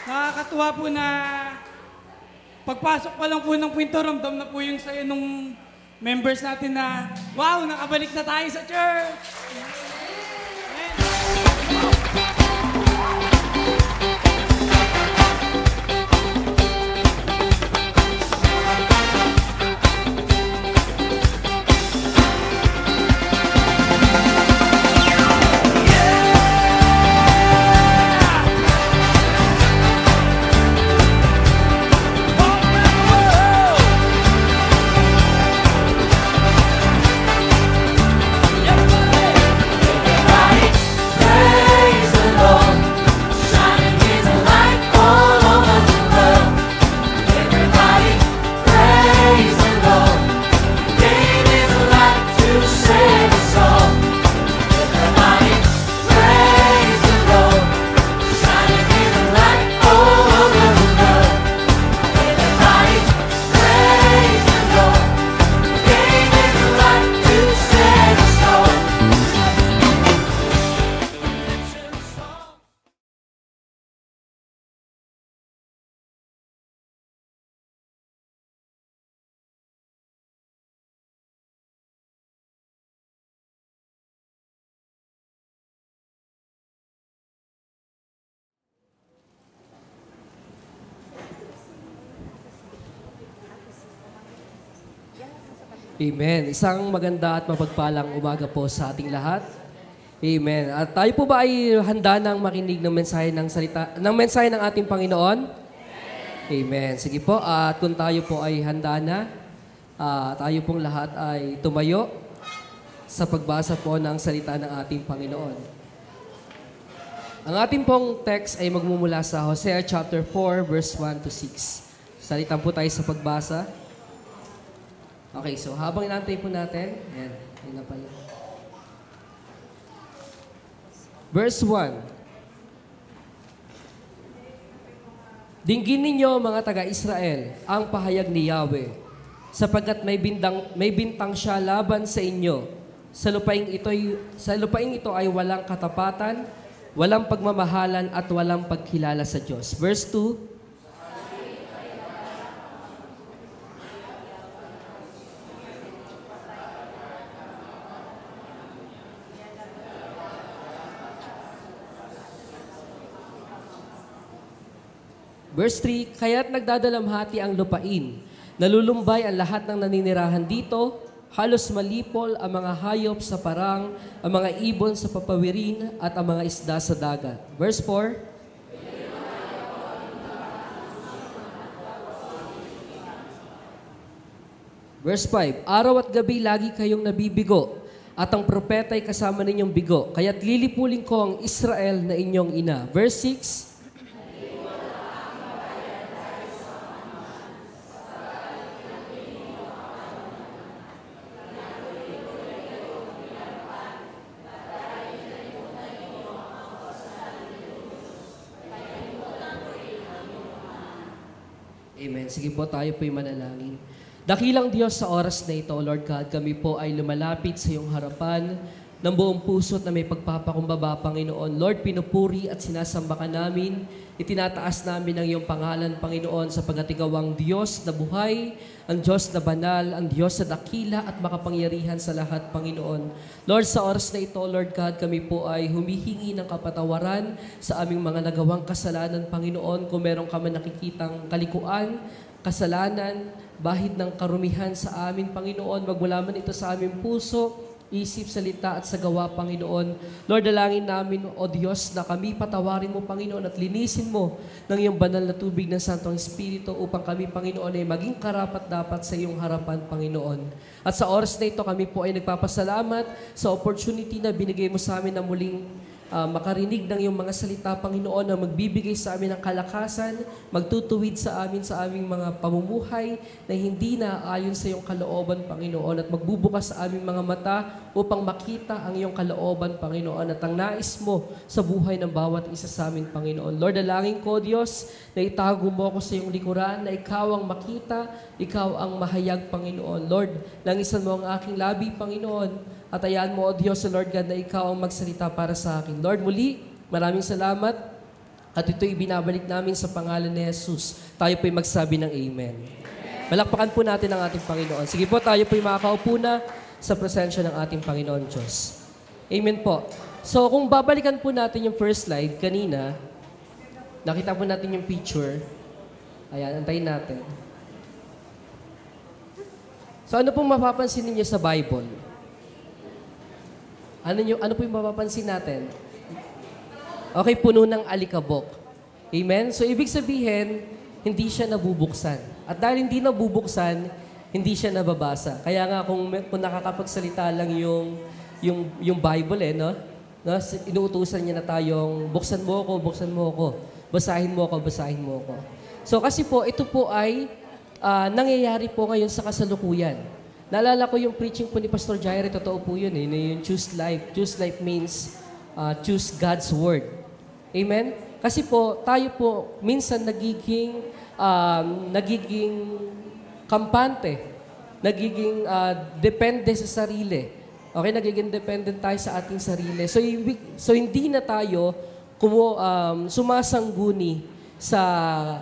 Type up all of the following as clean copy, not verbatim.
Nakakatuwa po na pagpasok pa lang po ng kwento, ramdam na po yung sayo nung members natin na, wow, nakabalik na tayo sa church! Amen. Isang maganda at mapagpalang umaga po sa ating lahat. Amen. At tayo po ba ay handa nang makinig ng mensahe ng ating Panginoon? Amen. Sige po, at kung tayo po ay handa na, tayo pong lahat ay tumayo sa pagbasa po ng salita ng ating Panginoon. Ang ating pong text ay magmumula sa Hosea chapter 4 verse 1 to 6. Salitan po tayo sa pagbasa. Okay, so habang inantay po natin, ayan na pala. Verse 1. Dinggin ninyo mga taga-Israel ang pahayag ni Yahweh, sapagkat may bintang siya laban sa inyo. Sa lupaing ito ay walang katapatan, walang pagmamahalan at walang pagkilala sa Diyos. Verse 2. Verse 3, kaya't nagdadalamhati ang lupain, nalulumbay ang lahat ng naninirahan dito, halos malipol ang mga hayop sa parang, ang mga ibon sa papawirin, at ang mga isda sa dagat. Verse 4, Verse 5, araw at gabi lagi kayong nabibigo, at ang propeta ay kasama ninyong bigo, kaya't lilipulin ko ang Israel na inyong ina. Verse 6, Amen. Sige po, tayo po'y manalangin. Dakilang Diyos, sa oras na ito, Lord God, kami po ay lumalapit sa iyong harapan ng buong puso't na may pagpapakumbaba, Panginoon. Lord, pinupuri at sinasamba ka namin. Itinataas namin ang iyong pangalan, Panginoon, sapagkat ikaw ang Diyos na buhay, ang Diyos na banal, ang Diyos na dakila at makapangyarihan sa lahat, Panginoon. Lord, sa oras na ito, Lord God, kami po ay humihingi ng kapatawaran sa aming mga nagawang kasalanan, Panginoon. Kung meron ka man nakikitang kalikuan, kasalanan, bahid ng karumihan sa amin, Panginoon, magmula man ito sa aming puso, isip, salita at sa gawa, Panginoon. Lord, dalangin namin, O Diyos, na kami patawarin mo, Panginoon, at linisin mo ng iyong banal na tubig ng Santong Espiritu upang kami, Panginoon, ay maging karapat-dapat sa iyong harapan, Panginoon. At sa oras na ito, kami po ay nagpapasalamat sa opportunity na binigay mo sa amin na muling makarinig ng iyong mga salita, Panginoon, na magbibigay sa amin ng kalakasan, magtutuwid sa aming mga pamumuhay na hindi na ayon sa iyong kalooban, Panginoon, at magbubukas sa aming mga mata upang makita ang iyong kalooban, Panginoon, at ang nais mo sa buhay ng bawat isa sa amin, Panginoon. Lord, dalangin ko, Diyos, na itago mo ako sa iyong likuran, na ikaw ang makita, ikaw ang mahayag, Panginoon. Lord, langisan mo ang aking labi, Panginoon, at ayaan mo, O Diyos, Lord God, na ikaw ang magsalita para sa akin. Lord, muli, maraming salamat At ito'y binabalik namin sa pangalan ni Jesus. Tayo po'y magsabi ng Amen. Palakpakan po natin ang ating Panginoon. Sige po, tayo po'y makakaupo na sa presensya ng ating Panginoon Diyos. Amen po. So, kung babalikan po natin yung first slide kanina, nakita po natin yung picture. Ayan, antayin natin. So, ano pong mapapansin ninyo sa Bible? Ano po yung mapapansin natin? Okay, puno ng alikabok. Amen? So, ibig sabihin, hindi siya nabubuksan. At dahil hindi nabubuksan, hindi siya nababasa. Kaya nga, kung nakakapagsalita lang yung Bible, no? Inuutusan niya na tayong, buksan mo ako, basahin mo ako. So, kasi po, ito po ay nangyayari po ngayon sa kasalukuyan. Naalala ko yung preaching po ni Pastor Jair, totoo po yun, yung choose life. Choose life means choose God's Word. Amen? Kasi po, tayo po, minsan nagiging kampante, nagiging depende sa sarili. Okay, nagiging dependent tayo sa ating sarili. So hindi na tayo sumasangguni sa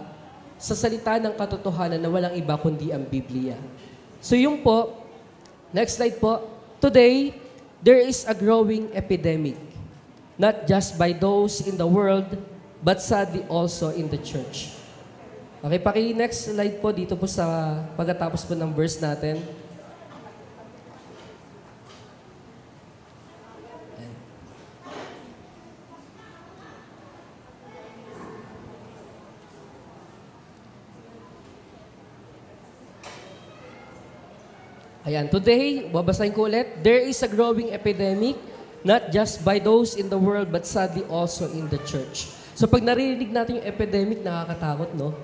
salita ng katotohanan na walang iba kundi ang Biblia. So yung po, next slide po. Today, there is a growing epidemic. Not just by those in the world, but sadly also in the church. Okay, next slide po dito po sa pagkatapos po ng verse natin. Ayan, today, babasahin ko ulit, there is a growing epidemic, not just by those in the world, but sadly also in the church. So pag narinig natin yung epidemic, nakakatakot, no?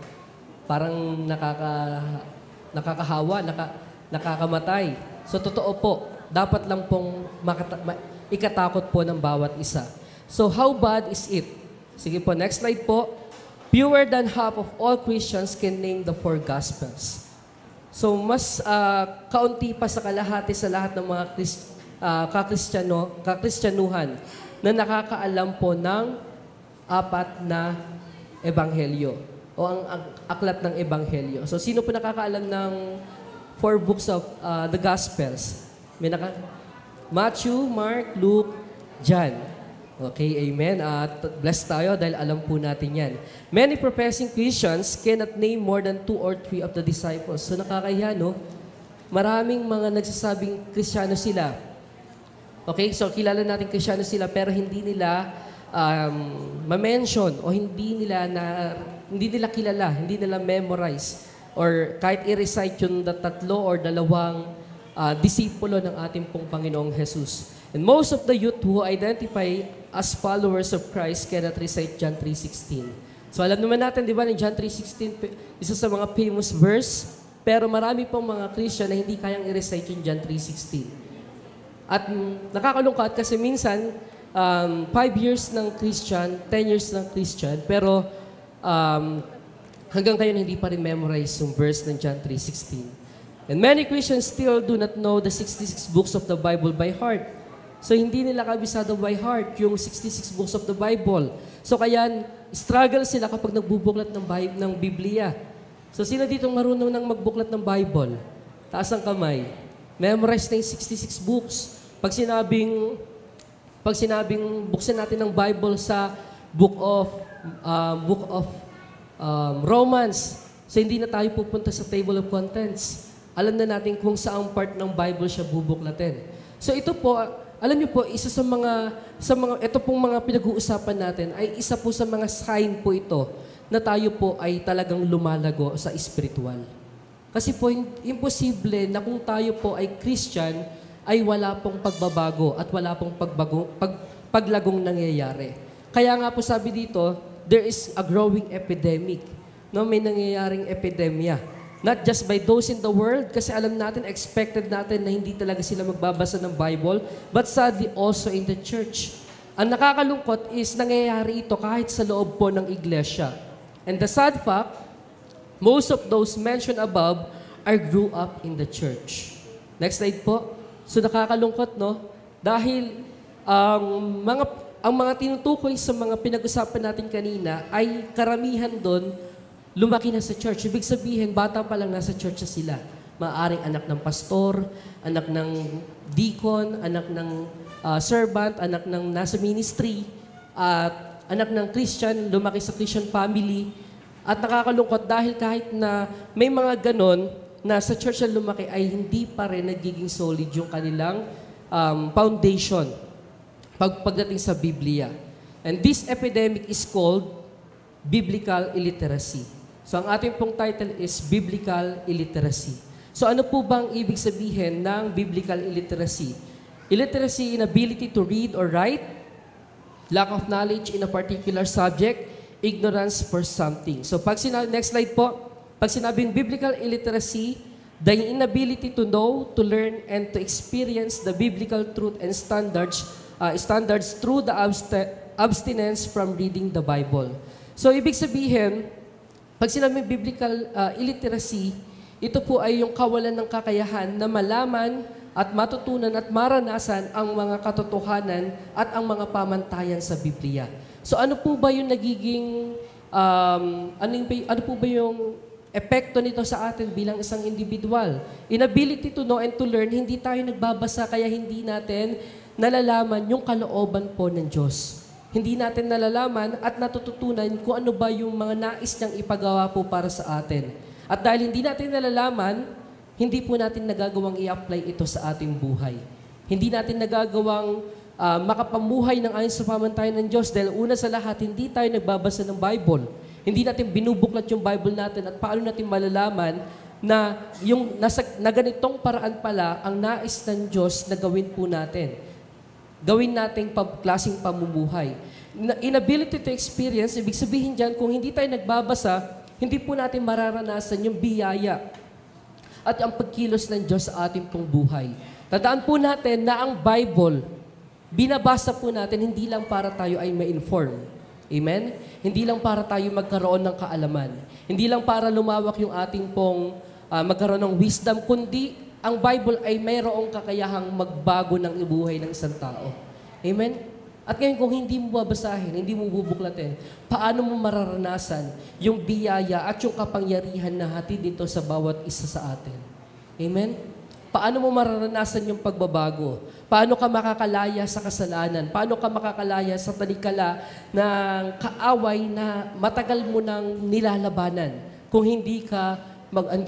Parang nakakahawa, nakakamatay. So totoo po, dapat lang pong ikatakot po ng bawat isa. So how bad is it? Sige po, next slide po. Fewer than half of all Christians can name the 4 Gospels. So mas kaunti pa sa kalahati sa lahat ng mga kakristyanuhan na nakakaalam po ng 4 na ebanghelyo o ang aklat ng ebanghelyo. So sino po nakakaalam ng 4 books of the Gospels? Matthew, Mark, Luke, John. Okay, amen. Blessed tayo dahil alam po natin yan. Many professing Christians cannot name more than 2 or 3 of the disciples. So nakakahiya, no? Maraming mga nagsasabing Kristiyano sila. Okay, so kilala natin Kristiyano sila pero hindi nila ma-mention o hindi nila kilala, hindi nila memorize or kahit i-recite yung 3 or 2 disipulo ng ating pong Panginoong Jesus. And most of the youth who identify as followers of Christ cannot recite John 3:16. So alam naman natin, di ba, in John 3:16, isa sa mga famous verse, pero marami pong mga Christian na hindi kayang i-recite yung John 3:16. At nakakalungkot kasi minsan, 5 years ng Christian, 10 years ng Christian, pero hanggang ngayon hindi pa rin memorize yung verse ng John 3:16. And many Christians still do not know the 66 books of the Bible by heart. So hindi nila kabisado by heart yung 66 books of the Bible. So kaya struggle sila kapag nagbubuklat ng Biblia. So sino dito marunong nang magbuklat ng Bible? Taas ang kamay. Memorize na yung 66 books. Pag sinabing buksan natin ng Bible sa book of Romans, so hindi na tayo pupunta sa table of contents. Alam na natin kung saang part ng Bible siya bubuklatin. So ito po, alam niyo po, isa sa mga ito pong mga pinag-uusapan natin ay isa po sa mga sign po ito na tayo po ay talagang lumalago sa espiritual. Kasi po, imposible na kung tayo po ay Christian, ay wala pong pagbabago at wala pong paglagong nangyayari. Kaya nga po sabi dito, there is a growing epidemic. No, may nangyayaring epidemya. Not just by those in the world, kasi alam natin, expected natin na hindi talaga sila magbabasa ng Bible, but sadly also in the church. Ang nakakalungkot is nangyayari ito kahit sa loob po ng iglesia. And the sad fact, most of those mentioned above grew up in the church. Next slide po. So nakakalungkot, no? Dahil ang mga tinutukoy sa mga pinag-usapan natin kanina ay karamihan doon lumaki na sa church. Ibig sabihin, bata pa lang nasa church na sila. Maaring anak ng pastor, anak ng deacon, anak ng servant, anak ng nasa ministry, at anak ng Christian, lumaki sa Christian family. At nakakalungkot dahil kahit na may mga ganon na sa church na lumaki ay hindi pa rin nagiging solid yung kanilang foundation pagdating sa Biblia. And this epidemic is called biblical illiteracy. So ang ating pong title is Biblical Illiteracy. So ano po bang ibig sabihin ng biblical illiteracy? Illiteracy, inability to read or write, lack of knowledge in a particular subject, ignorance for something. So next slide po. Pag sinabing biblical illiteracy, the inability to know, to learn, and to experience the biblical truth and standards through the abstinence from reading the Bible. So ibig sabihin, pag sinabing biblical illiteracy, ito po ay yung kawalan ng kakayahan na malaman at matutunan at maranasan ang mga katotohanan at ang mga pamantayan sa Biblia. So ano po ba yung nagiging, ano po ba yung epekto nito sa atin bilang isang individual? Inability to know and to learn, hindi tayo nagbabasa kaya hindi natin nalalaman yung kalooban po ng Diyos. Hindi natin nalalaman at natututunan kung ano ba yung mga nais niyang ipagawa po para sa atin. At dahil hindi natin nalalaman, hindi po natin nagagawang i-apply ito sa ating buhay. Hindi natin nagagawang makapamuhay ng ayon sa pamantayan ng Diyos dahil una sa lahat, hindi tayo nagbabasa ng Bible. Hindi natin binubuklat yung Bible natin at paano natin malalaman na na ganitong paraan pala ang nais ng Diyos na gawin po natin. Gawin nating klaseng pamumuhay. Inability to experience, ibig sabihin dyan, kung hindi tayo nagbabasa, hindi po natin mararanasan yung biyaya at ang pagkilos ng Diyos sa ating pong buhay. Tandaan po natin na ang Bible, binabasa po natin hindi lang para tayo ay ma-inform. Amen? Hindi lang para tayo magkaroon ng kaalaman. Hindi lang para lumawak yung ating pong magkaroon ng wisdom, kundi ang Bible ay mayroong kakayahang magbago ng buhay ng isang tao. Amen? At ngayon kung hindi mo babasahin, hindi mo bubuklatin, paano mo mararanasan yung biyaya at yung kapangyarihan na hatid dito sa bawat isa sa atin? Amen? Paano mo mararanasan yung pagbabago? Paano ka makakalaya sa kasalanan? Paano ka makakalaya sa tanikala ng kaaway na matagal mo nang nilalabanan? Kung hindi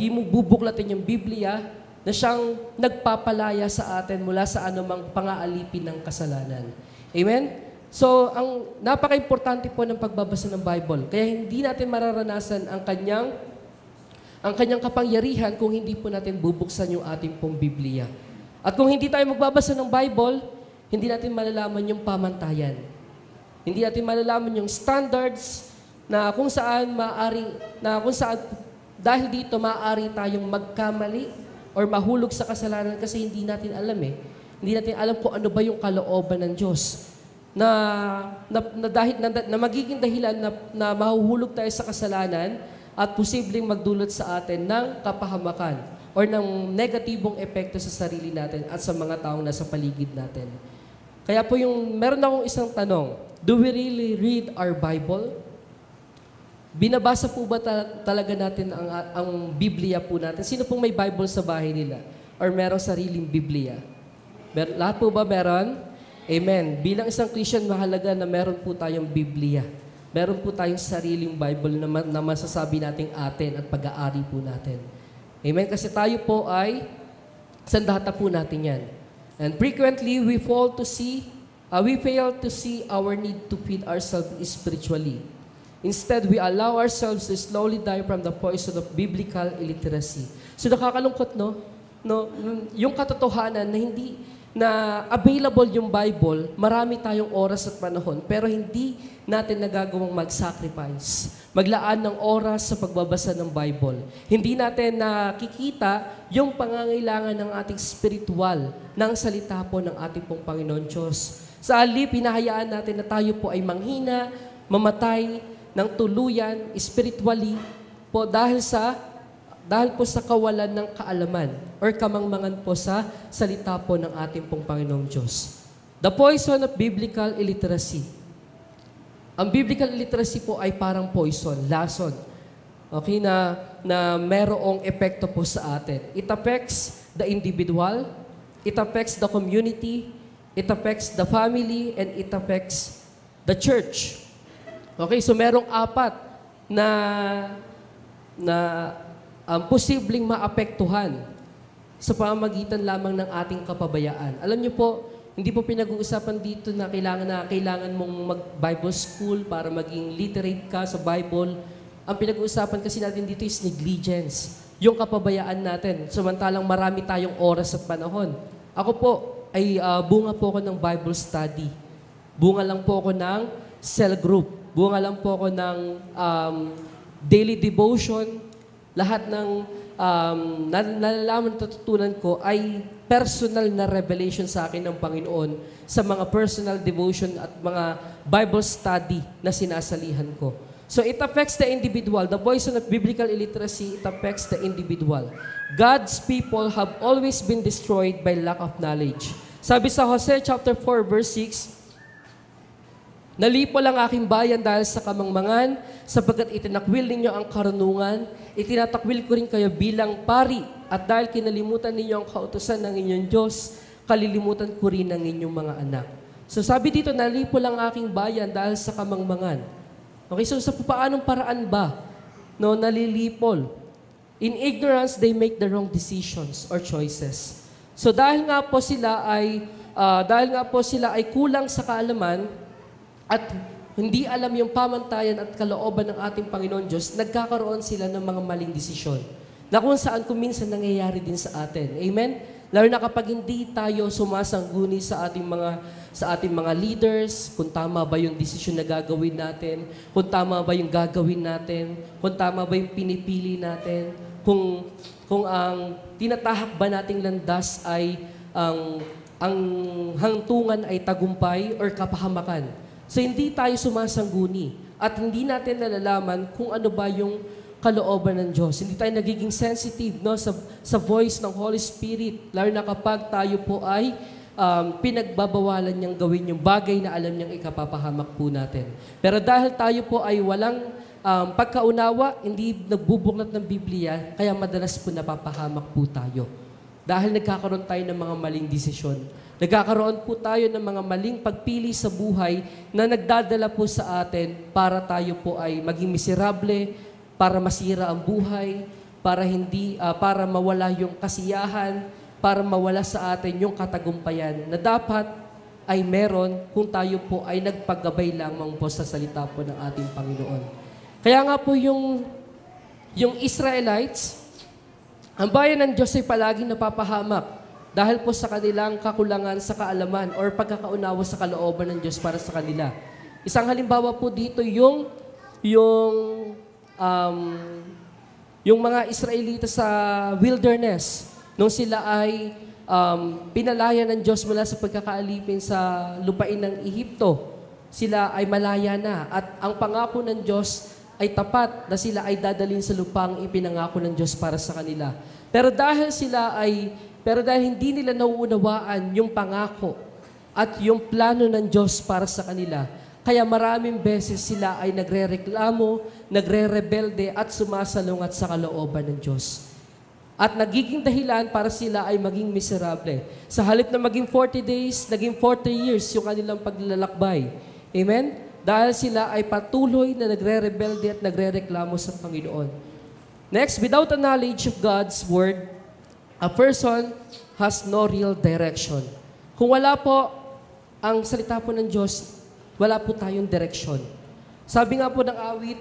mo bubuklatin yung Biblia na siyang nagpapalaya sa atin mula sa anumang pang-aalipin ng kasalanan. Amen? So, ang napaka-importante po ng pagbabasa ng Bible. Kaya hindi natin mararanasan ang kanyang kapangyarihan kung hindi po natin bubuksan yung ating pong Biblia. At kung hindi tayo magbabasa ng Bible, hindi natin malalaman yung pamantayan. Hindi natin malalaman yung standards na kung saan dahil dito maaari tayong magkamali or mahulog sa kasalanan kasi hindi natin alam Hindi natin alam kung ano ba yung kalooban ng Diyos. Na magiging dahilan na mahuhulog tayo sa kasalanan at posibleng magdulot sa atin ng kapahamakan or ng negatibong epekto sa sarili natin at sa mga taong nasa paligid natin. Kaya po meron akong isang tanong, do we really read our Bible? Binabasa po ba talaga natin ang Biblia po natin? Sino pong may Bible sa bahay nila? Or merong sariling Biblia? Lahat po ba meron? Amen. Bilang isang Christian, mahalaga na meron po tayong Biblia. Meron po tayong sariling Bible na masasabi nating atin at pag-aari po natin. Amen. Kasi tayo po ay sandata po natin yan. And frequently, we fail to see our need to feed ourselves spiritually. Instead, we allow ourselves to slowly die from the poison of biblical illiteracy. So nakakalungkot, no? Yung katotohanan na hindi na available yung Bible, marami tayong oras at panahon, pero hindi natin nagagawang mag-sacrifice, maglaan ng oras sa pagbabasa ng Bible. Hindi natin nakikita yung pangangailangan ng ating spiritual ng salita po ng ating pong Panginoon Diyos. Sa halip, hinahayaan natin na tayo po ay manghina, mamatay ng tuluyan, spiritually, po dahil po sa kawalan ng kaalaman or kamangmangan po sa salita po ng ating pong Panginoong Diyos. The poison of biblical illiteracy. Ang biblical illiteracy po ay parang poison, lason. Okay, na merong epekto po sa atin. It affects the individual, it affects the community, it affects the family, and it affects the church. Okay, so merong apat na posibleng maapektuhan sa pamamagitan lamang ng ating kapabayaan. Alam niyo po, hindi po pinag-uusapan dito na kailangan mong mag-Bible school para maging literate ka sa Bible. Ang pinag-uusapan kasi natin dito is negligence, yung kapabayaan natin. Samantalang marami tayong oras at panahon. Ako po ay bunga po ako ng Bible study. Bunga lang po ako ng cell group. Bunga lang po ako ng daily devotion. Lahat ng nalalaman at natutunan ko ay personal na revelation sa akin ng Panginoon sa mga personal devotion at mga Bible study na sinasalihan ko. So it affects the individual. The poison of biblical illiteracy, it affects the individual. God's people have always been destroyed by lack of knowledge. Sabi sa Hosea chapter 4 verse 6, "Nalipo lang aking bayan dahil sa kamangmangan, sapagkat itinakwil ninyo ang karunungan, itinatakwil ko rin kayo bilang pari, at dahil kinalimutan ninyo ang kautusan ng inyong Diyos, kalilimutan ko rin ang inyong mga anak." So sabi dito, nalipo lang aking bayan dahil sa kamangmangan. Okay, so sa paanong paraan ba nalilipol? In ignorance, they make the wrong decisions or choices. So dahil nga po sila ay kulang sa kaalaman, at hindi alam yung pamantayan at kalooban ng ating Panginoon Diyos, nagkakaroon sila ng mga maling desisyon na kung saan kuminsan nangyayari din sa atin. Amen? Lalo na kapag hindi tayo sumasangguni sa ating mga leaders, kung tama ba yung desisyon na gagawin natin, kung tama ba yung gagawin natin, kung tama ba yung pinipili natin, kung ang tinatahak ba nating landas ay ang hangtungan ay tagumpay or kapahamakan. So hindi tayo sumasangguni at hindi natin nalalaman kung ano ba yung kalooban ng Diyos. Hindi tayo nagiging sensitive sa voice ng Holy Spirit, lalo na kapag tayo po ay pinagbabawalan niyang gawin yung bagay na alam niyang ikapapahamak po natin. Pero dahil tayo po ay walang pagkaunawa, hindi nagbubuklat ng Biblia, kaya madalas po napapahamak po tayo. Dahil nagkakaroon tayo ng mga maling desisyon. Nagkakaroon po tayo ng mga maling pagpili sa buhay na nagdadala po sa atin para tayo po ay maging miserable, para masira ang buhay, para mawala yung kasiyahan, para mawala sa atin yung katagumpayan na dapat ay meron kung tayo po ay nagpaggabay lamang po sa salita po ng ating Panginoon. Kaya nga po yung Israelites, ang bayan ng Diyos ay palaging napapahamak dahil po sa kanilang kakulangan sa kaalaman or pagkakaunawa sa kalooban ng Diyos para sa kanila. Isang halimbawa po dito yung mga Israelita sa wilderness, nung sila ay pinalaya ng Diyos mula sa pagkakaalipin sa lupain ng Ehipto, sila ay malaya na at ang pangako ng Diyos ay tapat na sila ay dadalhin sa lupang ipinangako ng Diyos para sa kanila. Pero dahil hindi nila nauunawaan yung pangako at yung plano ng Diyos para sa kanila, kaya maraming beses sila ay nagrereklamo, nagrerebelde at sumasalungat sa kalooban ng Diyos. At nagiging dahilan para sila ay maging miserable. Sa halip na maging 40 days, naging 40 years yung kanilang paglalakbay. Amen? Dahil sila ay patuloy na nagre-rebelde at nagre-reklamo sa Panginoon. Next, without a knowledge of God's Word, a person has no real direction. Kung wala po ang salita po ng Diyos, wala po tayong direksyon. Sabi nga po ng awit,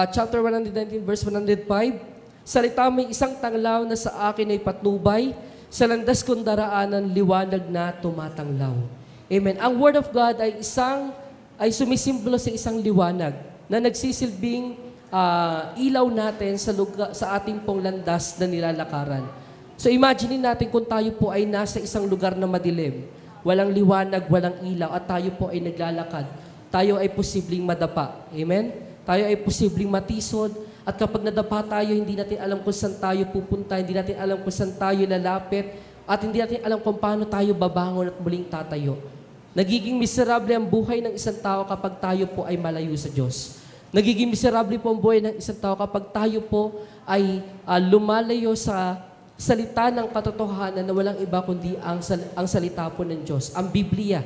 chapter 119 verse 105, "Salita may isang tanglaw na sa akin ay patnubay, sa landas kong daraanan liwanag na tumatanglaw." Amen. Ang Word of God ay sumisimbolo sa isang liwanag na nagsisilbing ilaw natin sa ating pong landas na nilalakaran. So imagine natin kung tayo po ay nasa isang lugar na madilim, walang liwanag, walang ilaw, at tayo po ay naglalakad. Tayo ay posibleng madapa. Amen? Tayo ay posibleng matisod, at kapag nadapa tayo, hindi natin alam kung saan tayo pupunta, hindi natin alam kung saan tayo lalapit, at hindi natin alam kung paano tayo babangon at muling tatayo. Nagiging miserable ang buhay ng isang tao kapag tayo po ay malayo sa Diyos. Nagiging miserable po ang buhay ng isang tao kapag tayo po ay lumalayo sa salita ng katotohanan na walang iba kundi ang salita po ng Diyos, ang Biblia.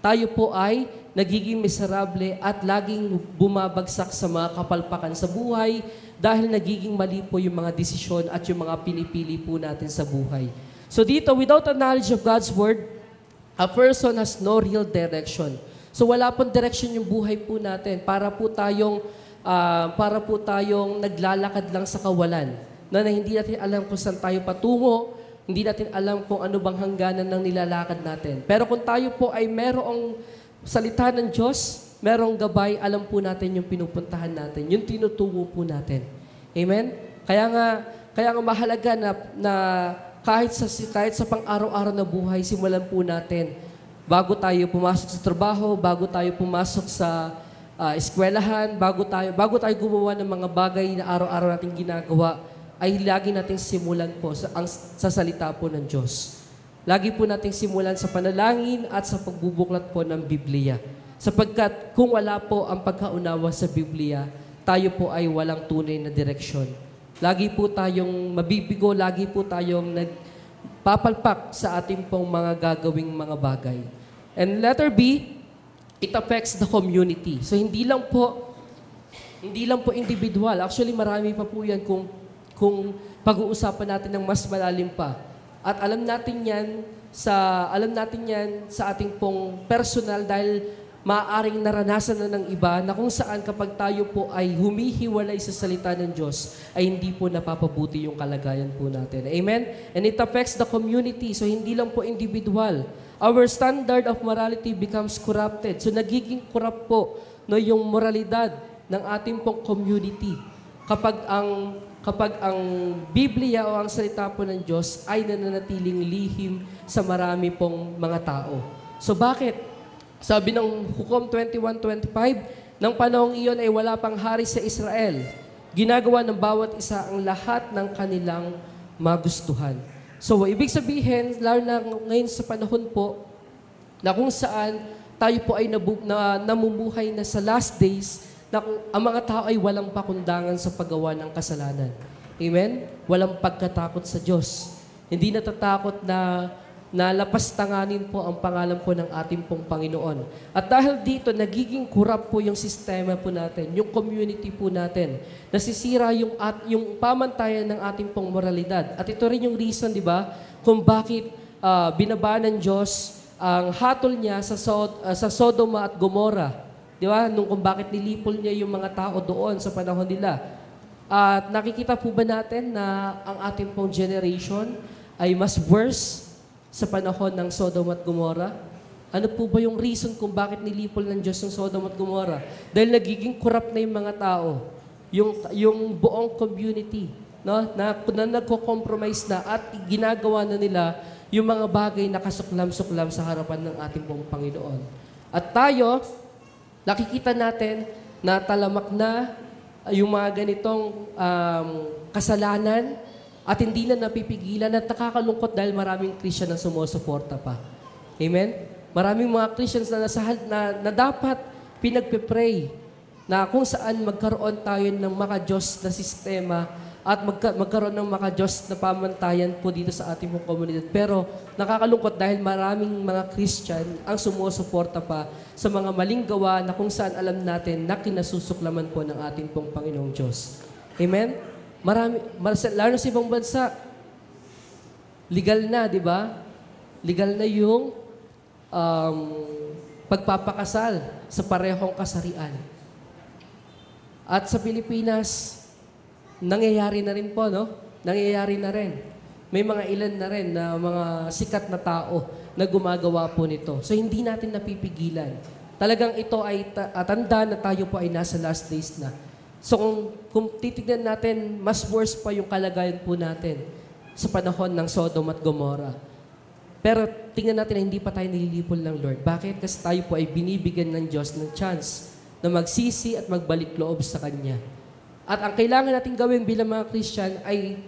Tayo po ay nagiging miserable at laging bumabagsak sa mga kapalpakan sa buhay dahil nagiging mali po yung mga desisyon at yung mga pinipili po natin sa buhay. So dito, without the knowledge of God's Word, a person has no real direction. So wala pong direction yung buhay po natin. Para po tayong naglalakad lang sa kawalan na hindi natin alam kung saan tayo patungo, hindi natin alam kung ano bang hangganan ng nilalakad natin. Pero kung tayo po ay merong salita ng Diyos, merong gabay, alam po natin yung pinupuntahan natin, yung tinutungo po natin. Amen? Kaya nga mahalaga na kahit sa pang-araw-araw na buhay, simulan po natin bago tayo pumasok sa trabaho, bago tayo pumasok sa eskwelahan, bago tayo gumawa ng mga bagay na araw-araw nating ginagawa, ay lagi nating simulan po sa salita po ng Diyos. Lagi po nating simulan sa panalangin at sa pagbubuklat po ng Biblia. Sapagkat kung wala po ang pagkaunawa sa Biblia, tayo po ay walang tunay na direksyon. Lagi po tayong mabibigo, lagi po tayong nagpapalpak sa ating pong mga gagawing mga bagay. And letter B, it affects the community. So hindi lang po individual. Actually, marami pa po yan kung pag-uusapan natin ng mas malalim pa. At alam natin yan sa ating pong personal dahil maaaring naranasan na ng iba na kung saan kapag tayo po ay humihiwalay sa salita ng Diyos ay hindi po napapabuti yung kalagayan po natin. Amen? And it affects the community. So hindi lang po individual. Our standard of morality becomes corrupted. So nagiging corrupt po yung moralidad ng ating pong community kapag ang Biblia o ang salita po ng Diyos ay nananatiling lihim sa marami pong mga tao. So bakit? Sabi ng Hukom 21:25, ng panahong iyon ay wala pang hari sa Israel. Ginagawa ng bawat isa ang lahat ng kanilang magustuhan. So ibig sabihin, lalo na ngayon sa panahon po, na kung saan tayo po ay namumuhay na sa last days, na ang mga tao ay walang pakundangan sa paggawa ng kasalanan. Amen? Walang pagkatakot sa Diyos. Hindi natatakot na lapastanganin po ang pangalan po ng ating pong Panginoon. At dahil dito, nagiging corrupt po yung sistema po natin, yung community po natin. Nasisira yung pamantayan ng ating pong moralidad. At ito rin yung reason, di ba, kung bakit binaba ng Diyos ang hatol niya sa Sodoma at Gomorrah. Di ba? Kung bakit nilipol niya yung mga tao doon sa panahon nila. At nakikita po ba natin na ang ating pong generation ay mas worse sa panahon ng Sodom at Gomorrah? Ano po ba yung reason kung bakit nilipol ng Diyos ng Sodom at Gomorrah? Dahil nagiging corrupt na yung mga tao. Yung buong community, no? na nagko-compromise na at ginagawa na nila yung mga bagay na kasuklam-suklam sa harapan ng ating pong Panginoon. At tayo, nakikita natin na talamak na yung mga ganitong kasalanan at hindi na napipigilan at nakakalungkot dahil maraming Christian na sumusuporta pa. Amen? Maraming mga Christians na dapat pinagpipray na kung saan magkaroon tayo ng maka-Diyos na sistema at magkaroon ng maka-Diyos na pamantayan po dito sa ating mga komunidad. Pero nakakalungkot dahil maraming mga Christian ang sumusuporta pa sa mga maling gawa na kung saan alam natin na kinasusuklaman po ng ating pong Panginoong Diyos. Amen? Lalo sa ibang bansa, legal na, di ba? Legal na yung pagpapakasal sa parehong kasarian. At sa Pilipinas, nangyayari na rin po, no? Nangyayari na rin. May mga ilan na rin na mga sikat na tao na gumagawa po nito. So, hindi natin napipigilan. Talagang ito ay tanda na tayo po ay nasa last days na. So, kung titignan natin, mas worse pa yung kalagayan po natin sa panahon ng Sodom at Gomorrah. Pero tingnan natin na hindi pa tayo nililipol ng Lord. Bakit? Kasi tayo po ay binibigyan ng Diyos ng chance na magsisi at magbalik loob sa Kanya. At ang kailangan natin gawin bilang mga Christian ay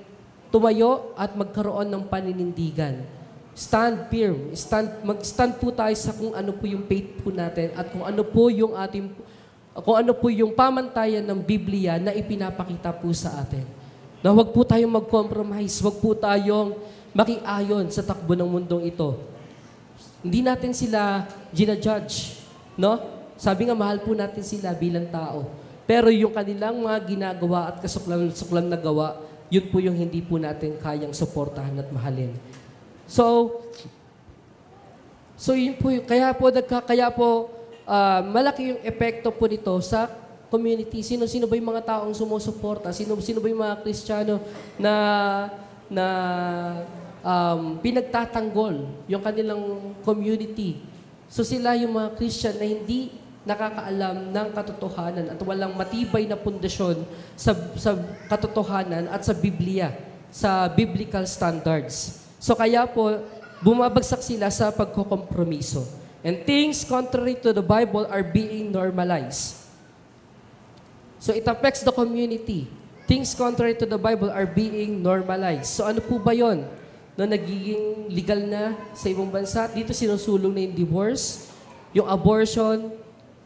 tumayo at magkaroon ng paninindigan. stand firm. Mag-stand po tayo sa kung ano po yung faith po natin at kung ano po yung pamantayan ng Biblia na ipinapakita po sa atin. Na huwag po tayong mag-compromise, huwag po tayong makiayon sa takbo ng mundong ito. Hindi natin sila ginajudge, no? Sabi nga, mahal po natin sila bilang tao. Pero yung kanilang mga ginagawa at kasuklam na gawa, yun po yung hindi po natin kayang suportahan at mahalin. So yun po, kaya po malaki yung epekto po nito sa community. Sino ba yung mga taong sumusuporta? Sino ba yung mga Kristiyano na pinagtatanggol yung kanilang community? So sila yung mga Christian na hindi nakakaalam ng katotohanan at walang matibay na pundasyon sa katotohanan at sa Biblia, sa biblical standards. So kaya po, bumabagsak sila sa pagkokompromiso. And things contrary to the Bible are being normalized. So it affects the community. Things contrary to the Bible are being normalized. So ano po ba yon? Na nagiging legal na sa ibang bansa? Dito sinusulong na yung divorce, yung abortion,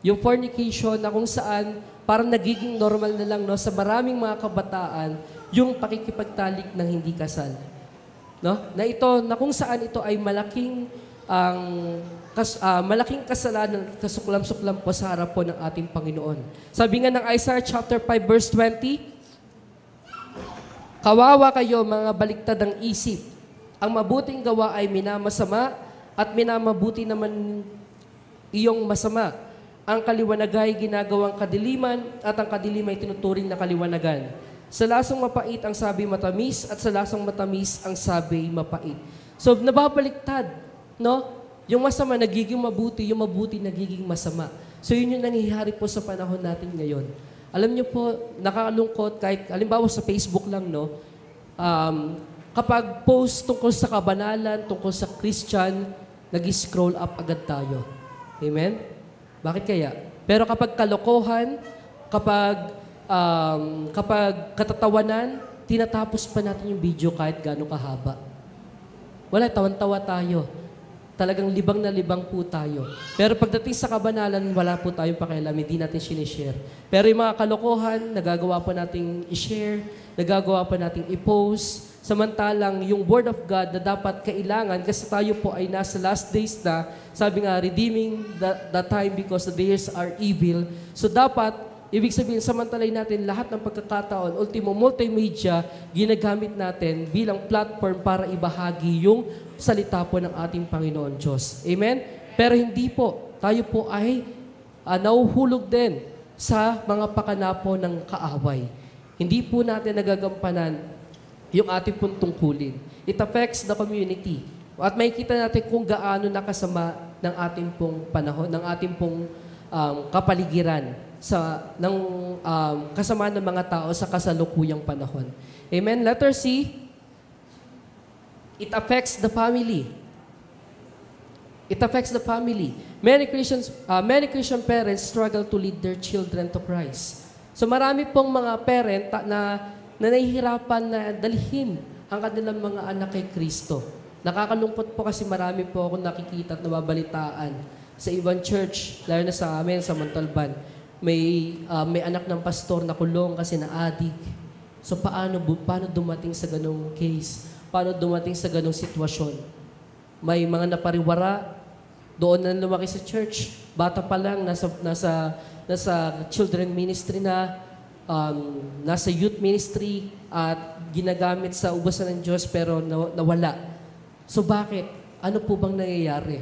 yung fornication na kung saan parang nagiging normal na lang sa maraming mga kabataan yung pakikipagtalik ng hindi kasal. No? Na kung saan ito ay malaking kasalanan, kasuklam-suklam po sa harap po ng ating Panginoon. Sabi nga ng Isaiah chapter 5 verse 20, kawawa kayo mga baliktad ang isip. Ang mabuting gawa ay minamasama at minamabuti naman iyong masama. Ang kaliwanagay ginagawang kadiliman at ang kadiliman ay tinuturing na kaliwanagan. Sa lasang mapait ang sabi matamis at sa lasang matamis ang sabi mapait. So nababaliktad, no? Yung masama nagiging mabuti, yung mabuti nagiging masama. So yun yung nangyayari po sa panahon natin ngayon. Alam niyo po, nakakalungkot kahit halimbawa sa Facebook lang, no? Kapag post tungkol sa kabanalan, tungkol sa Christian, nag-scroll up agad tayo. Amen? Bakit kaya? Pero kapag kalokohan, kapag katatawanan, tinatapos pa natin yung video kahit gaano kahaba. Wala, tawan-tawa tayo. Talagang libang na libang po tayo. Pero pagdating sa kabanalan, wala po tayong pakialam, hindi natin sinishare. Pero yung mga kalokohan, nagagawa pa nating i-share, nagagawa pa nating i-post. Samantalang yung Word of God na dapat kailangan, kasi tayo po ay nasa last days na, sabi nga, redeeming the time because the days are evil. So dapat, ibig sabihin, samantalay natin lahat ng pagkakataon, ultimo multimedia, ginagamit natin bilang platform para ibahagi yung salita po ng ating Panginoon Diyos. Amen? Pero hindi po. Tayo po ay nauhulog din sa mga pakanapo ng kaaway. Hindi po natin nagagampanan yung ating pong tungkulin. It affects the community. At makikita natin kung gaano nakasama ng ating pong panahon, ng ating pong kapaligiran ng kasama ng mga tao sa kasalukuyang panahon. Amen? Letter C, it affects the family. It affects the family. Many Christian parents struggle to lead their children to Christ. So marami pong mga parent na nahihirapan na dalhin ang kanilang mga anak kay Kristo. Nakakalungkot po kasi marami po akong nakikita at nababalitaan sa ibang church, lalo na sa amin, sa Montalban. May anak ng pastor na kulong kasi na-addict. So paano dumating sa ganong case? Paano dumating sa ganong sitwasyon? May mga napariwara, doon na lumaki sa church. Bata pa lang, nasa children ministry na, nasa youth ministry at ginagamit sa ubusan ng Diyos pero nawala. So bakit? Ano po bang nangyayari?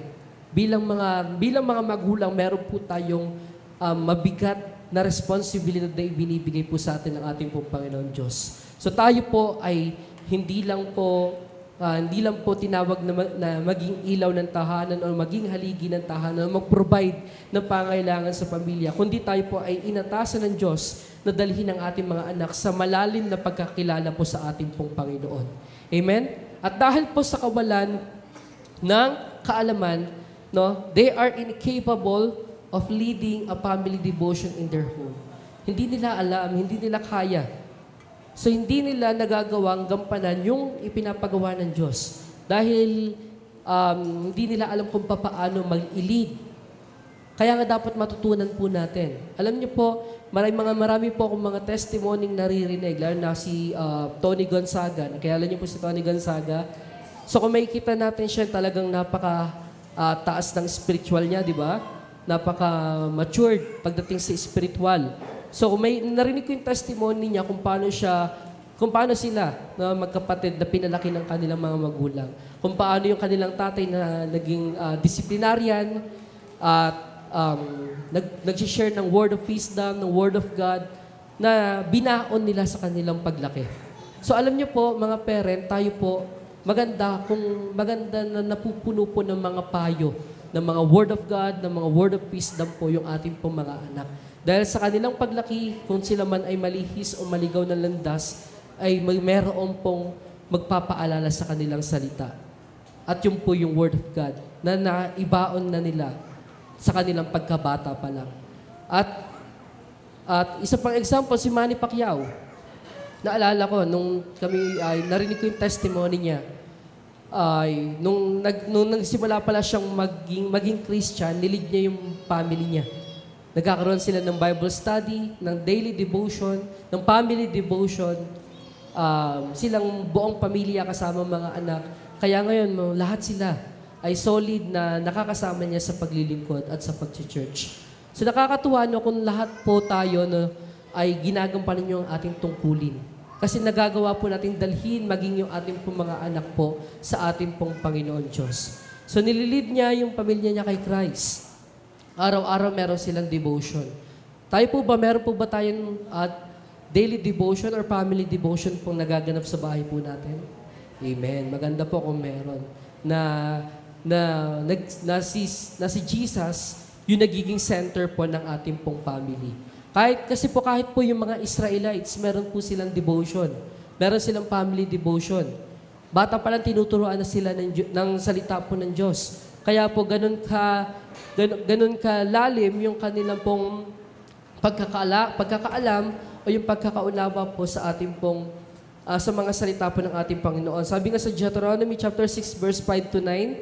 Bilang mga magulang, meron po tayong mabigat na responsibilidad na ibinibigay po sa atin ng ating pong Panginoon Diyos. So tayo po ay hindi lang po tinawag na maging ilaw ng tahanan o maging haligi ng tahanan o mag-provide ng pangailangan sa pamilya, kundi tayo po ay inatasan ng Diyos na dalhin ang ating mga anak sa malalim na pagkakilala po sa ating pong Panginoon. Amen? At dahil po sa kawalan ng kaalaman, they are incapable of leading a family devotion in their home. Hindi nila alam, hindi nila kaya. So hindi nila nagagawang gampanan yung ipinapagawa ng Diyos. Dahil hindi nila alam kung paano mag-i-lead. Kaya nga dapat matutunan po natin. Alam niyo po, marami po akong mga testimony naririnig, lalo na si Tony Gonzaga. Nakilala niyo po si Tony Gonzaga. So kung makikita natin siya, talagang taas ng spiritual niya, di ba? Napaka-matured pagdating sa spiritual. So kung narinig ko yung testimony niya kung paano sila na magkapatid na pinalaki ng kanilang mga magulang. Kung paano yung kanilang tatay na naging disciplinarian at nag-share ng word of wisdom, ng word of God na binaon nila sa kanilang paglaki. So alam niyo po, mga parent, tayo po, maganda na napupuno po ng mga payo, ng mga word of God, ng mga word of wisdom po yung ating pong mga anak. Dahil sa kanilang paglaki, kung sila man ay malihis o maligaw ng landas, ay mayroon pong magpapaalala sa kanilang salita. At yun po yung word of God na naibaon na nila sa kanilang pagkabata pa lang. At isa pang example, si Manny Pacquiao. Naalala ko, nung narinig ko yung testimony niya, nung nagsimula pala siyang maging Christian, nilig niya yung family niya. Nagkakaroon sila ng Bible study, ng daily devotion, ng family devotion, silang buong pamilya kasama mga anak. Kaya ngayon, lahat sila ay solid na nakakasama niya sa paglilingkod at sa pag-church. So nakakatuwa kung lahat po tayo ay ginagampanan yung ating tungkulin. Kasi nagagawa po natin dalhin maging yung ating pong mga anak po sa ating pong Panginoon Diyos. So nililid niya yung pamilya niya kay Christ. Araw-araw meron silang devotion. Tayo po ba, meron po ba tayong daily devotion or family devotion pong nagaganap sa bahay po natin? Amen. Maganda po kung meron. Na si Jesus, yung nagiging center po ng ating pong family. Kahit po yung mga Israelites, meron po silang devotion. Meron silang family devotion. Bata pa lang tinuturuan na sila ng salita po ng Diyos. Kaya po ganun ka lalim yung kanilang pong pagkakaalam o yung pagkakaunawa po sa ating pong sa mga salita po ng ating Panginoon. Sabi nga sa Deuteronomy chapter 6 verse 5 to 9,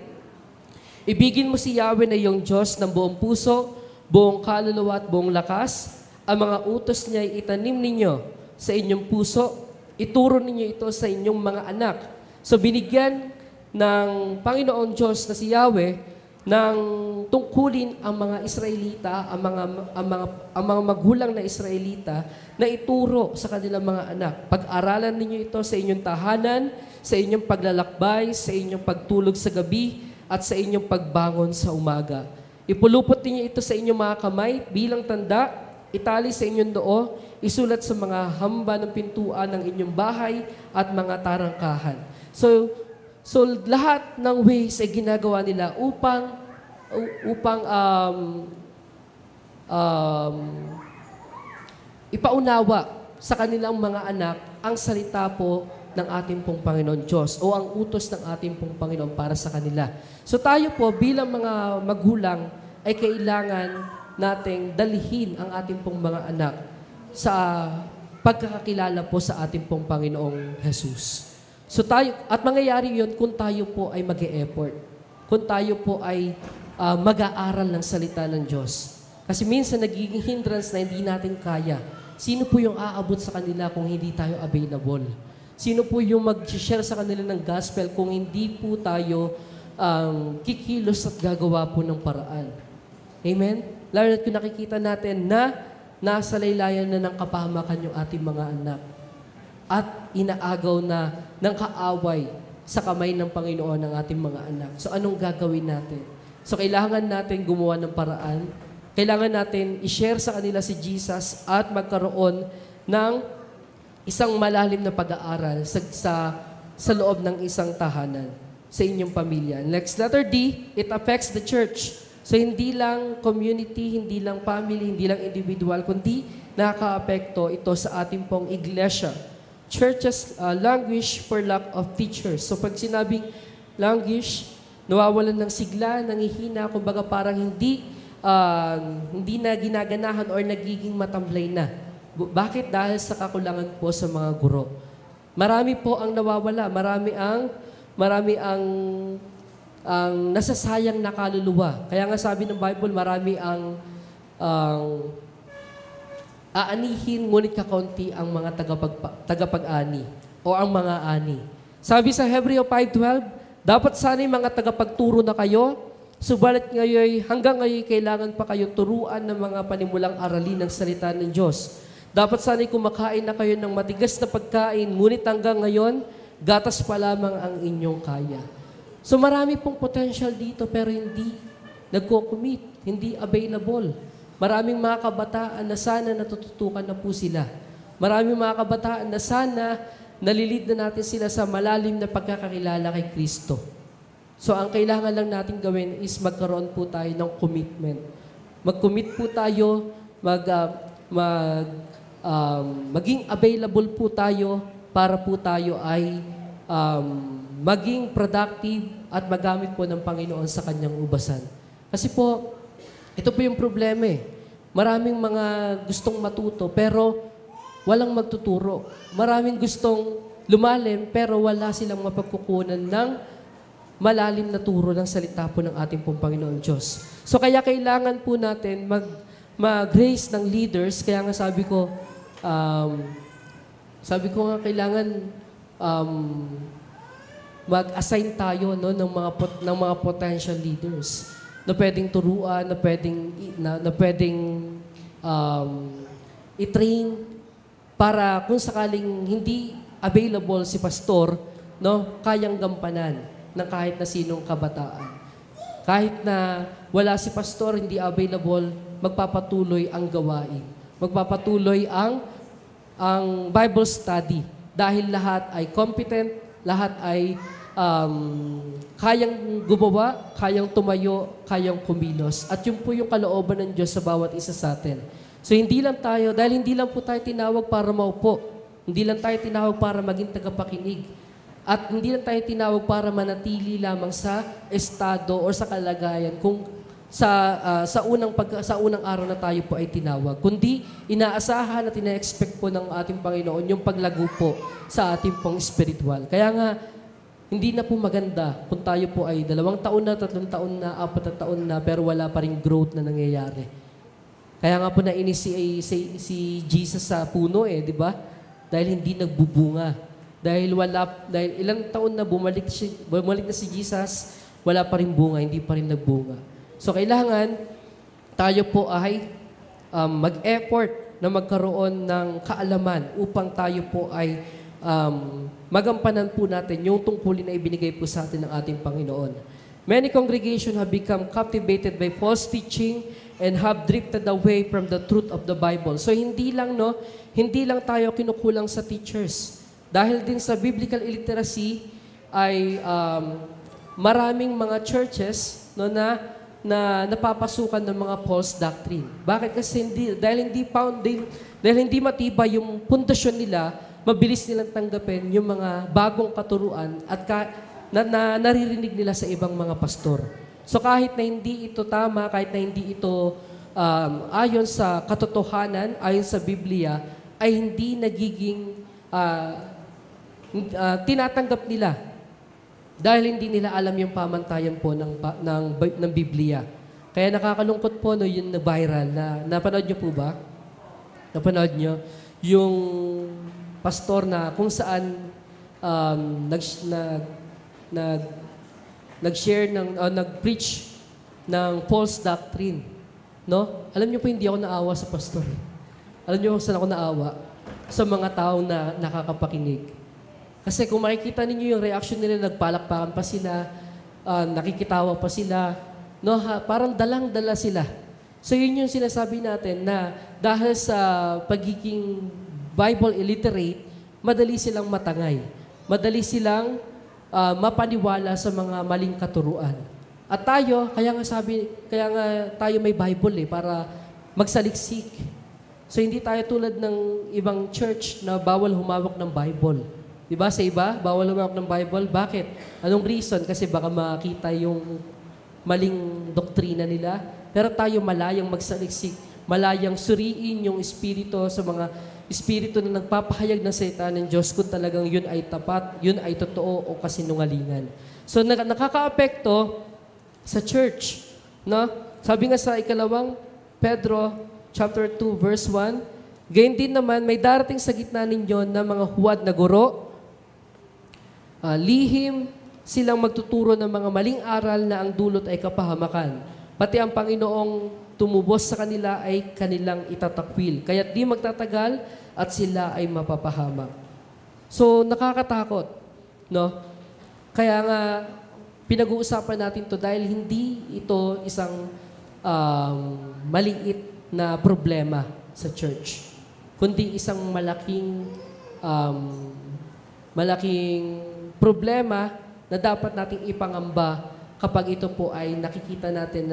ibigin mo si Yahweh na iyong Diyos ng buong puso, buong kaluluwa at buong lakas. Ang mga utos niya ay itanim ninyo sa inyong puso. Ituro ninyo ito sa inyong mga anak. So binigyan ng Panginoon Diyos na si Yahweh ng tungkulin ang mga Israelita, ang mga magulang na Israelita na ituro sa kanilang mga anak. Pag-aralan ninyo ito sa inyong tahanan, sa inyong paglalakbay, sa inyong pagtulog sa gabi, at sa inyong pagbangon sa umaga. Ipulupot ninyo ito sa inyong mga kamay bilang tanda, itali sa inyong noo, isulat sa mga hamba ng pintuan ng inyong bahay at mga tarangkahan. So lahat ng ways ay ginagawa nila upang ipaunawa sa kanilang mga anak ang salita po ng ating pong Panginoon Diyos o ang utos ng ating pong Panginoon para sa kanila. So tayo po bilang mga magulang ay kailangan nating dalhin ang ating pong mga anak sa pagkakakilala po sa ating pong Panginoong Jesus. So tayo, at mangyayari yun kung tayo po ay mag-e-effort. Kung tayo po ay mag-aaral ng salita ng Diyos. Kasi minsan nagiging hindrance na hindi natin kaya. Sino po yung aabot sa kanila kung hindi tayo available? Sino po yung mag-share sa kanila ng gospel kung hindi po tayo kikilos at gagawa po ng paraan? Amen? Lalo na kung nakikita natin na nasa laylayan na ng kapahamakan yung ating mga anak at inaagaw na ng kaaway sa kamay ng Panginoon ng ating mga anak. So anong gagawin natin? So kailangan natin gumawa ng paraan. Kailangan natin i-share sa kanila si Jesus at magkaroon ng isang malalim na pag-aaral sa loob ng isang tahanan, sa inyong pamilya. Next, letter D, it affects the church. So hindi lang community, hindi lang family, hindi lang individual, kundi nakaka-apekto ito sa ating pong iglesia. Churches languish for lack of teachers. So pag sinabing languish, nawawalan ng sigla, nangihina, kumbaga parang hindi na ginaganahan or nagiging matamlay na. Bakit? Dahil sa kakulangan po sa mga guro. Marami po ang nawawala, marami ang nasasayang na kaluluwa. Kaya nga sabi ng Bible, marami ang aanihin, ngunit kakaunti ang mga tagapag-ani o ang mga ani. Sabi sa Hebreo 5:12, dapat sana'y mga tagapagturo na kayo, subalit hanggang ngayon kailangan pa kayong turuan ng mga panimulang aralin ng salita ng Diyos. Dapat sana'y kumakain na kayo ng matigas na pagkain, ngunit hanggang ngayon, gatas pa lamang ang inyong kaya. So marami pong potential dito pero hindi nagko-commit, hindi available. Maraming mga kabataan na sana natututukan na po sila. Maraming mga kabataan na sana nalilid na natin sila sa malalim na pagkakakilala kay Kristo. So ang kailangan lang natin gawin is magkaroon po tayo ng commitment. Mag-commit po tayo, maging available po tayo para po tayo ay maging productive at magamit po ng Panginoon sa kanyang ubasan. Kasi po, ito po yung problema eh. Maraming mga gustong matuto pero walang magtuturo. Maraming gustong lumalim pero wala silang mapagkukunan ng malalim na turo ng salita po ng ating pong Panginoon Diyos. So kaya kailangan po natin mag-raise ng leaders. Kaya nga sabi ko nga kailangan mag-assign tayo ng mga potential leaders na pwedeng turuan, na pwedeng i-train para kung sakaling hindi available si pastor, kayang gampanan ng kahit na sinong kabataan. Kahit na wala si pastor, hindi available, magpapatuloy ang gawain. Magpapatuloy ang Bible study dahil lahat ay competent, lahat ay kayang gumawa, kayang tumayo, kayang kumilos. At yun po yung kalooban ng Diyos sa bawat isa sa atin. So hindi lang tayo, dahil hindi lang po tayo tinawag para maupo, hindi lang tayo tinawag para maging tagapakinig, at hindi lang tayo tinawag para manatili lamang sa estado o sa kalagayan kung sa unang araw na tayo po ay tinawag. Kundi inaasahan at ina-expect po ng ating Panginoon yung paglago po sa ating pong spiritual. Kaya nga, hindi na po maganda kung tayo po ay 2 taon na, 3 taon na, 4 taon na, pero wala pa rin growth na nangyayari. Kaya nga po nainis si Jesus sa puno di ba? Dahil hindi nagbubunga. Dahil ilang taon na bumalik na si Jesus, wala pa rin bunga, hindi pa rin nagbunga. So kailangan tayo po ay mag-effort na magkaroon ng kaalaman upang tayo po ay magampanan po natin yung tungkulin na ibinigay po sa atin ng ating Panginoon. Many congregations have become captivated by false teaching and have drifted away from the truth of the Bible. So hindi lang tayo kinukulang sa teachers. Dahil din sa biblical illiteracy ay maraming mga churches na napapasukan ng mga false doctrine. Bakit? Kasi dahil hindi matibay yung pundasyon nila, mabilis nilang tanggapin yung mga bagong katuruan at naririnig nila sa ibang mga pastor. So kahit na hindi ito tama, kahit na hindi ito ayon sa katotohanan, ayon sa Biblia, ay hindi nagiging tinatanggap nila dahil hindi nila alam yung pamantayan po ng Biblia. Kaya nakakalungkot po yung viral na napanood nyo po ba? Napanood nyo? Yung pastor na kung saan nag-share nag-preach ng false doctrine. No? Alam niyo po, hindi ako naawa sa pastor. Alam niyo kung saan ako naawa? Sa mga taong na nakakapakinig. Kasi kung makikita ninyo yung reaction nila, nagpalakpakan pa sila, nakikitawa pa sila, parang dalang-dala sila. So yun yung sinasabi natin na dahil sa pagiging Bible illiterate, madali silang matangay. Madali silang mapaniwala sa mga maling katuruan. At tayo, kaya nga tayo may Bible para magsaliksik. So hindi tayo tulad ng ibang church na bawal humawak ng Bible. Diba sa iba, bawal humawak ng Bible? Bakit? Anong reason? Kasi baka makita yung maling doktrina nila. Pero tayo malayang magsaliksik, malayang suriin yung espiritu sa mga espiritu na nagpapahayag ng salita ng Diyos kung talagang yun ay tapat, yun ay totoo o kasinungalingan. So nakakaapekto sa church, no? Sabi nga sa ikalawang Pedro chapter 2 verse 1, gayon din naman may darating sa gitna ninyo na mga huwad na guro, lihim silang magtuturo ng mga maling aral na ang dulot ay kapahamakan. Pati ang Panginoong tumubos sa kanila ay kanilang itatakwil. Kaya't di magtatagal at sila ay mapapahamak. So, nakakatakot, no? Kaya nga, pinag-uusapan natin to dahil hindi ito isang maliit na problema sa church, kundi isang malaking problema na dapat nating ipangamba kapag ito po ay nakikita natin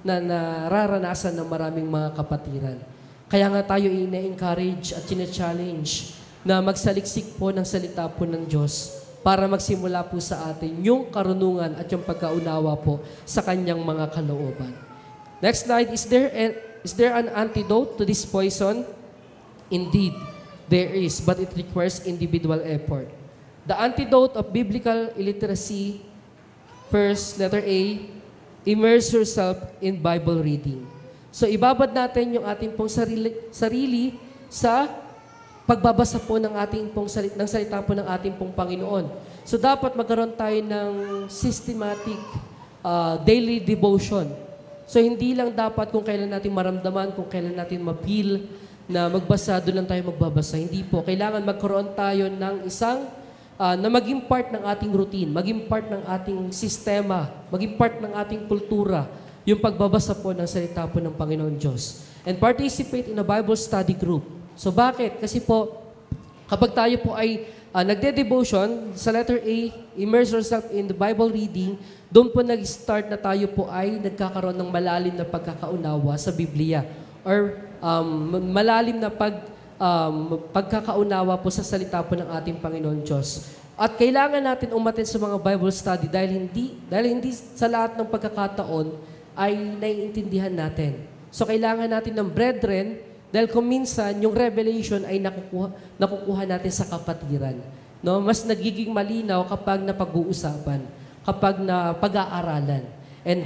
na nararanasan ng maraming mga kapatiran. Kaya nga tayo ina-encourage at tina-challenge na magsaliksik po ng salita po ng Diyos para magsimula po sa atin yung karunungan at yung pagkaunawa po sa kanyang mga kalooban. Next slide, is there an antidote to this poison? Indeed, there is, but it requires individual effort. The antidote of biblical illiteracy, first, letter A, immerse yourself in Bible reading. So, ibabad natin yung ating pong sarili sa pagbabasa po ng ating pong salita po ng ating pong Panginoon. So, dapat magkaroon tayo ng systematic daily devotion. So, hindi lang dapat kung kailan natin maramdaman, kung kailan natin ma-feel na magbasa, doon lang tayo magbabasa. Hindi po. Kailangan magkaroon tayo ng isang na maging part ng ating routine, maging part ng ating sistema, maging part ng ating kultura, yung pagbabasa po ng salita po ng Panginoon Diyos. And participate in a Bible study group. So bakit? Kasi po, kapag tayo po ay nagde-devotion, sa letter A, immerse yourself in the Bible reading, doon po nag-start na tayo po ay nagkakaroon ng malalim na pagkakaunawa sa Biblia. Or malalim na pagkakaunawa po sa salita po ng ating Panginoon Diyos. At kailangan natin umattend sa mga Bible study dahil hindi sa lahat ng pagkakataon ay naiintindihan natin. So kailangan natin ng brethren dahil kung minsan yung revelation ay nakukuha natin sa kapatiran. No? Mas nagiging malinaw kapag napag-uusapan, kapag napag-aaralan. And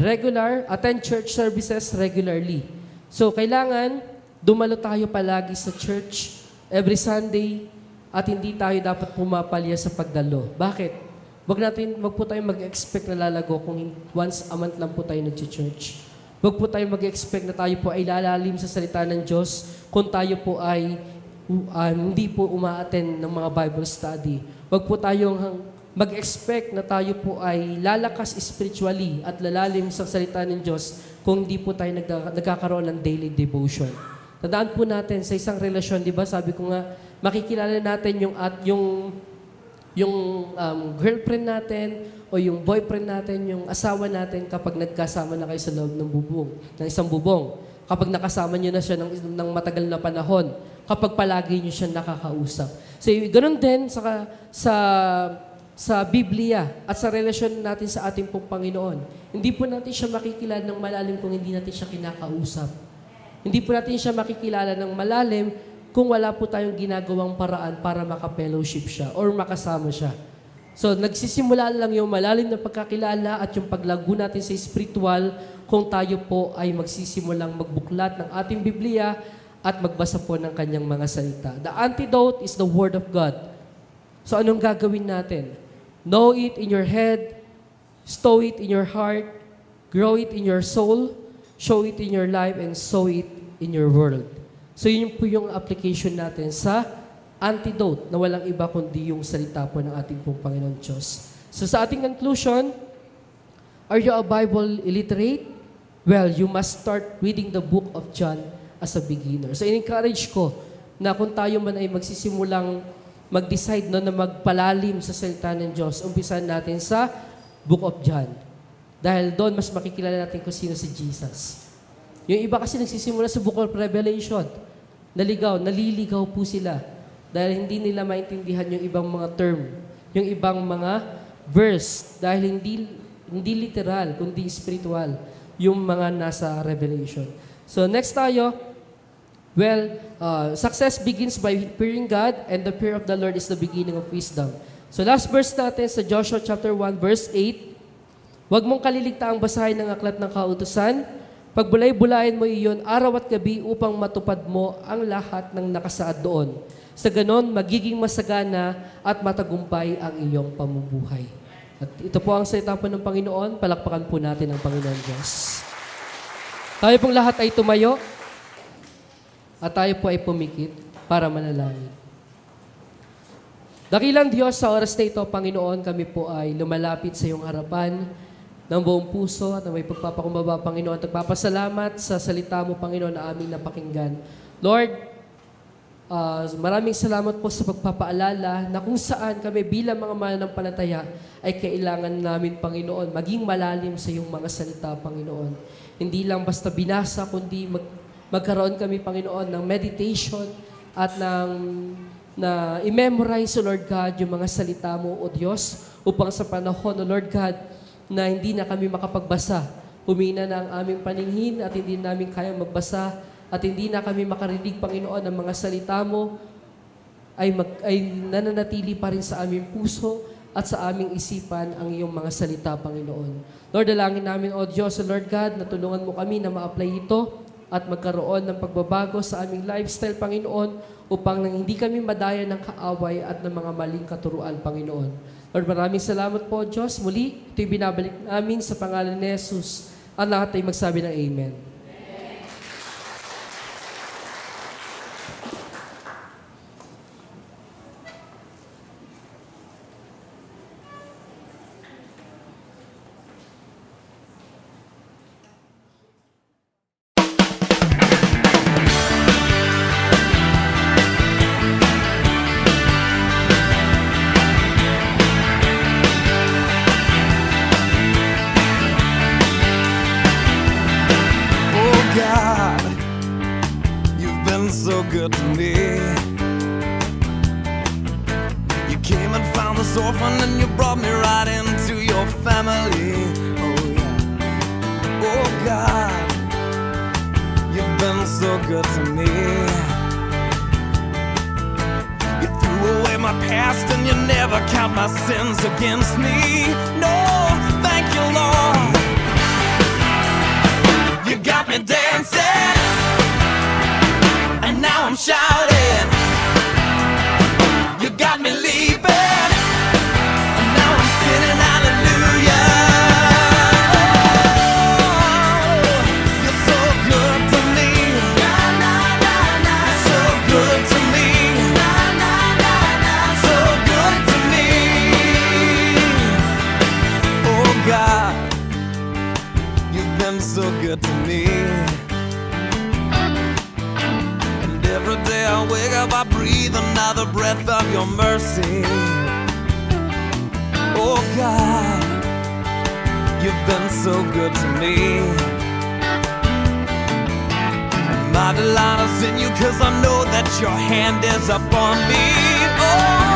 attend church services regularly. So kailangan dumalo tayo palagi sa church every Sunday at hindi tayo dapat pumapalya sa pagdalo. Bakit? Wag po tayo mag-expect na lalago kung once a month lang po tayo nag-church. Wag po tayo mag-expect na tayo po ay lalalim sa salita ng Diyos kung tayo po ay hindi po uma-attend ng mga Bible study. Wag po tayong mag-expect na tayo po ay lalakas spiritually at lalalim sa salita ng Diyos kung hindi po tayo nagkakaroon ng daily devotion. Tandaan po natin sa isang relasyon, di ba? Sabi ko nga, makikilala natin yung girlfriend natin o yung boyfriend natin, yung asawa natin kapag nagkasama na kayo sa loob ng isang bubong. Kapag nakasama niyo na siya ng matagal na panahon, kapag palagi niyo siya nakakausap. So, ganun din sa Biblia at sa relasyon natin sa ating pong Panginoon. Hindi po natin siya makikilala ng malalim kung hindi natin siya kinakausap. Hindi po natin siya makikilala ng malalim kung wala po tayong ginagawang paraan para maka-fellowship siya or makasama siya. So, nagsisimula lang yung malalim na pagkakilala at yung paglago natin sa spiritual kung tayo po ay magsisimulang magbuklat ng ating Biblia at magbasa po ng kanyang mga salita. The antidote is the Word of God. So, anong gagawin natin? Know it in your head, stow it in your heart, grow it in your soul, show it in your life, and sow it in your world. So yun po yung application natin sa antidote na walang iba kundi yung salita po ng ating pong Panginoon Diyos. So sa ating conclusion, are you a Bible illiterate? Well, you must start reading the book of John as a beginner. So in-encourage ko na kung tayo man ay magsisimulang mag-decide na magpalalim sa salita ng Diyos, umpisan natin sa book of John. Dahil doon mas makikilala natin kung sino si Jesus. Yung iba kasi nagsisimula sa book of Revelation. Naliligaw po sila. Dahil hindi nila maintindihan yung ibang mga term, yung ibang mga verse. Dahil hindi literal, kundi spiritual, yung mga nasa Revelation. So next tayo, Well, success begins by fearing God, and the fear of the Lord is the beginning of wisdom. So last verse natin sa Joshua chapter 1 verse 8, huwag mong kaliligtaang basahin ng aklat ng kautusan, pagbulay-bulayin mo iyon araw at gabi upang matupad mo ang lahat ng nakasaad doon. Sa ganon, magiging masagana at matagumpay ang iyong pamumuhay. At ito po ang salita po ng Panginoon, palakpakan po natin ang Panginoon Diyos. Tayo pong lahat ay tumayo, at tayo po ay pumikit para manalangin. Dakilang Diyos, sa oras na ito, Panginoon, kami po ay lumalapit sa iyong harapan ng buong puso at may pagpapakumbaba, Panginoon. Nagpapasalamat sa salita mo, Panginoon, na aming napakinggan. Lord, maraming salamat po sa pagpapaalala na kung saan kami bilang mga mananampalataya ay kailangan namin, Panginoon, maging malalim sa iyong mga salita, Panginoon. Hindi lang basta binasa, kundi magkaroon kami, Panginoon, ng meditation at na i-memorize, O Lord God, yung mga salita mo, O Diyos, upang sa panahon, O Lord God, na hindi na kami makapagbasa. Humina na ang aming paningin at hindi namin kayang magbasa at hindi na kami makarinig, Panginoon, ng mga salita mo ay nananatili pa rin sa aming puso at sa aming isipan ang iyong mga salita, Panginoon. Lord, dalangin namin, O Diyos, O Lord God, na tulungan mo kami na ma-apply ito at magkaroon ng pagbabago sa aming lifestyle, Panginoon, upang nang hindi kami madaya ng kaaway at ng mga maling katuruan, Panginoon. Lord, maraming salamat po, Diyos. Muli, ito'y binabalik namin sa pangalan ni Jesus. Ang lahat ay magsabi ng Amen. So good to me. You came and found this orphan and you brought me right into your family. Oh yeah. Oh God, you've been so good to me. You threw away my past and you never count my sins against me. No, thank you, Lord. You got me dancing, and now I'm shouting. You got me leaping, and now I'm singing hallelujah. Oh, you're so good to me. You're so good to me. So good to me. Oh God, you've been so good to me. Every day I wake up, I breathe another breath of your mercy. Oh God, you've been so good to me. And my delight is in you, 'cause I know that your hand is upon me. Oh